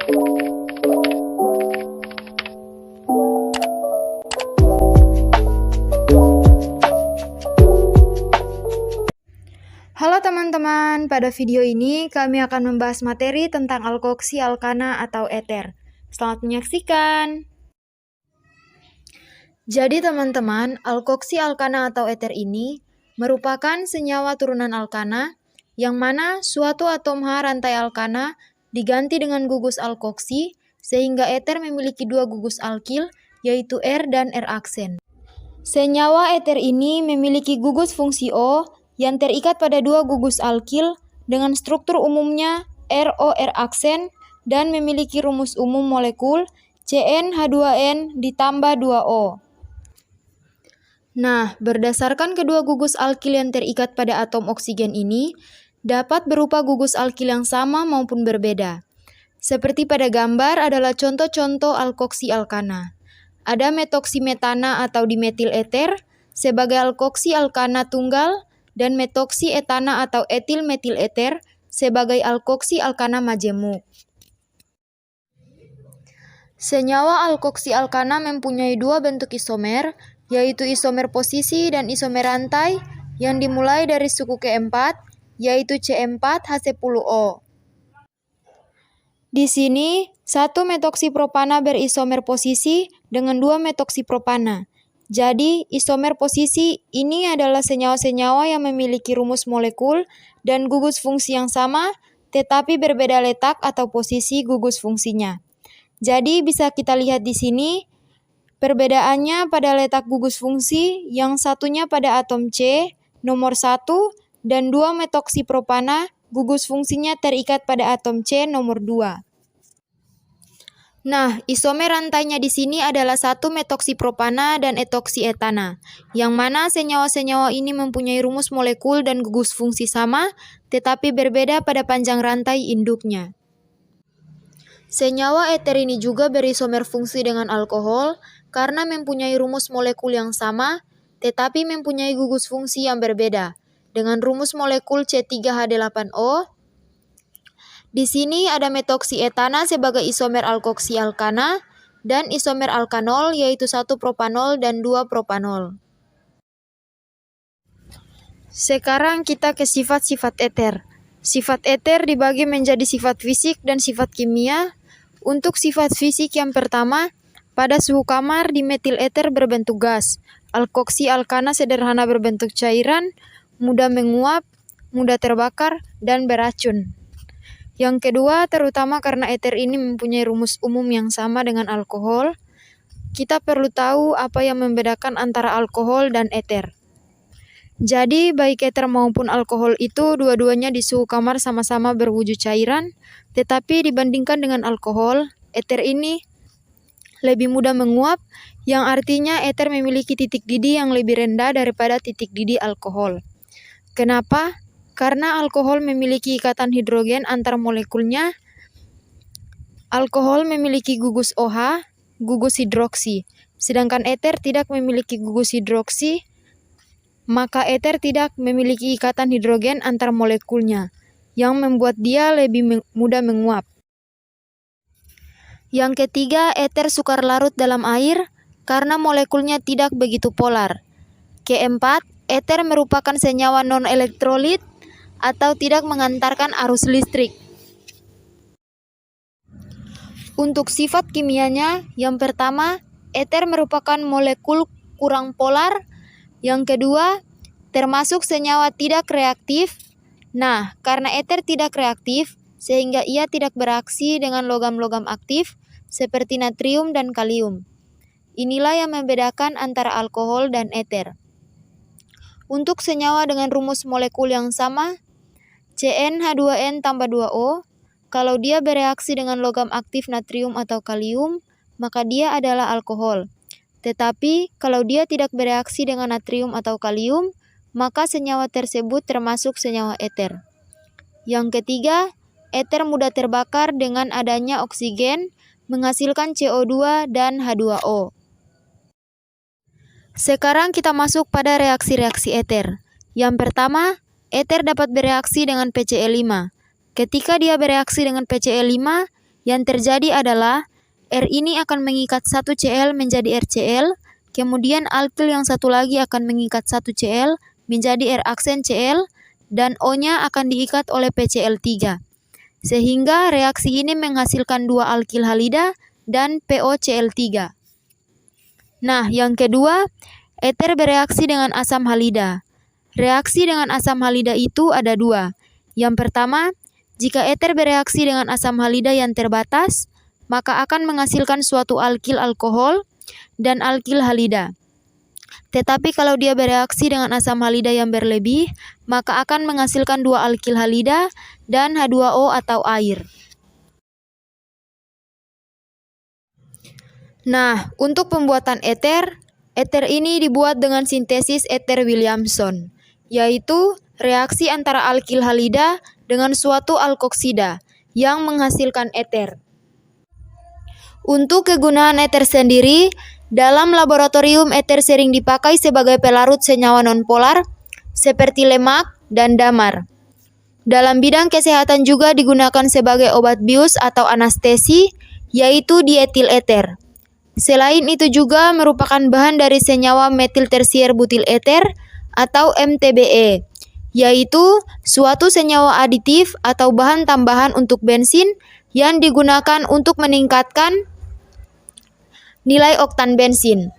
Halo teman-teman, pada video ini kami akan membahas materi tentang alkoksi alkana atau eter. Selamat menyaksikan. Jadi teman-teman, alkoksi alkana atau eter ini merupakan senyawa turunan alkana yang mana suatu atom H rantai alkana diganti dengan gugus alkoksi sehingga eter memiliki dua gugus alkil yaitu R dan R aksen. Senyawa eter ini memiliki gugus fungsi O yang terikat pada dua gugus alkil dengan struktur umumnya ROR aksen dan memiliki rumus umum molekul CnH2n ditambah 2O. Nah, berdasarkan kedua gugus alkil yang terikat pada atom oksigen ini dapat berupa gugus alkil yang sama maupun berbeda. Seperti pada gambar adalah contoh-contoh alkoksi alkana. Ada metoksimetana atau dimetil eter sebagai alkoksi alkana tunggal dan metoksi etana atau etil metil eter sebagai alkoksi alkana majemuk. Senyawa alkoksi alkana mempunyai dua bentuk isomer, yaitu isomer posisi dan isomer rantai yang dimulai dari suku keempat, yaitu C4H10O. Di sini, satu metoksipropana berisomer posisi dengan dua metoksipropana. Jadi, isomer posisi ini adalah senyawa-senyawa yang memiliki rumus molekul dan gugus fungsi yang sama, tetapi berbeda letak atau posisi gugus fungsinya. Jadi, bisa kita lihat di sini, perbedaannya pada letak gugus fungsi, yang satunya pada atom C, nomor 1, dan 2 metoksipropana, gugus fungsinya terikat pada atom C, nomor 2. Nah, isomer rantainya di sini adalah satu metoksipropana dan etoksietana, yang mana senyawa-senyawa ini mempunyai rumus molekul dan gugus fungsi sama, tetapi berbeda pada panjang rantai induknya. Senyawa eter ini juga berisomer fungsi dengan alkohol karena mempunyai rumus molekul yang sama, tetapi mempunyai gugus fungsi yang berbeda, dengan rumus molekul C3H8O. Di sini ada metoksietana sebagai isomer alkoksi alkana dan isomer alkanol yaitu 1 propanol dan 2 propanol. Sekarang kita ke sifat-sifat eter. Sifat eter dibagi menjadi sifat fisik dan sifat kimia. Untuk sifat fisik yang pertama, pada suhu kamar dimetil eter berbentuk gas. Alkoksi alkana sederhana berbentuk cairan, mudah menguap, mudah terbakar, dan beracun. Yang kedua, terutama karena eter ini mempunyai rumus umum yang sama dengan alkohol, kita perlu tahu apa yang membedakan antara alkohol dan eter. Jadi, baik eter maupun alkohol itu dua-duanya di suhu kamar sama-sama berwujud cairan, tetapi dibandingkan dengan alkohol, eter ini lebih mudah menguap, yang artinya eter memiliki titik didih yang lebih rendah daripada titik didih alkohol. Kenapa? Karena alkohol memiliki ikatan hidrogen antar molekulnya. Alkohol memiliki gugus OH, gugus hidroksi, sedangkan eter tidak memiliki gugus hidroksi, maka eter tidak memiliki ikatan hidrogen antar molekulnya, yang membuat dia lebih mudah menguap. Yang ketiga, eter sukar larut dalam air karena molekulnya tidak begitu polar. Keempat, eter merupakan senyawa non-elektrolit atau tidak mengantarkan arus listrik. Untuk sifat kimianya, yang pertama, eter merupakan molekul kurang polar. Yang kedua, termasuk senyawa tidak reaktif. Nah, karena eter tidak reaktif, sehingga ia tidak beraksi dengan logam-logam aktif seperti natrium dan kalium. Inilah yang membedakan antara alkohol dan eter. Untuk senyawa dengan rumus molekul yang sama, CnH2n tambah 2O, kalau dia bereaksi dengan logam aktif natrium atau kalium, maka dia adalah alkohol. Tetapi, kalau dia tidak bereaksi dengan natrium atau kalium, maka senyawa tersebut termasuk senyawa eter. Yang ketiga, eter mudah terbakar dengan adanya oksigen, menghasilkan CO2 dan H2O. Sekarang kita masuk pada reaksi-reaksi eter. Yang pertama, eter dapat bereaksi dengan PCl5. Ketika dia bereaksi dengan PCl5, yang terjadi adalah R ini akan mengikat satu Cl menjadi RCl, kemudian alkil yang satu lagi akan mengikat satu Cl menjadi R aksen Cl, dan O-nya akan diikat oleh PCl3. Sehingga reaksi ini menghasilkan dua alkil halida dan POCl3. Nah, yang kedua, eter bereaksi dengan asam halida. Reaksi dengan asam halida itu ada dua. Yang pertama, jika eter bereaksi dengan asam halida yang terbatas, maka akan menghasilkan suatu alkil alkohol dan alkil halida. Tetapi kalau dia bereaksi dengan asam halida yang berlebih, maka akan menghasilkan dua alkil halida dan H2O atau air. Nah, untuk pembuatan eter ini dibuat dengan sintesis eter Williamson, yaitu reaksi antara alkil halida dengan suatu alkoksida yang menghasilkan eter. Untuk kegunaan eter sendiri, dalam laboratorium eter sering dipakai sebagai pelarut senyawa nonpolar seperti lemak dan damar. Dalam bidang kesehatan juga digunakan sebagai obat bius atau anestesi, yaitu dietil eter. Selain itu juga merupakan bahan dari senyawa metil tersier butil eter atau MTBE, yaitu suatu senyawa aditif atau bahan tambahan untuk bensin yang digunakan untuk meningkatkan nilai oktan bensin.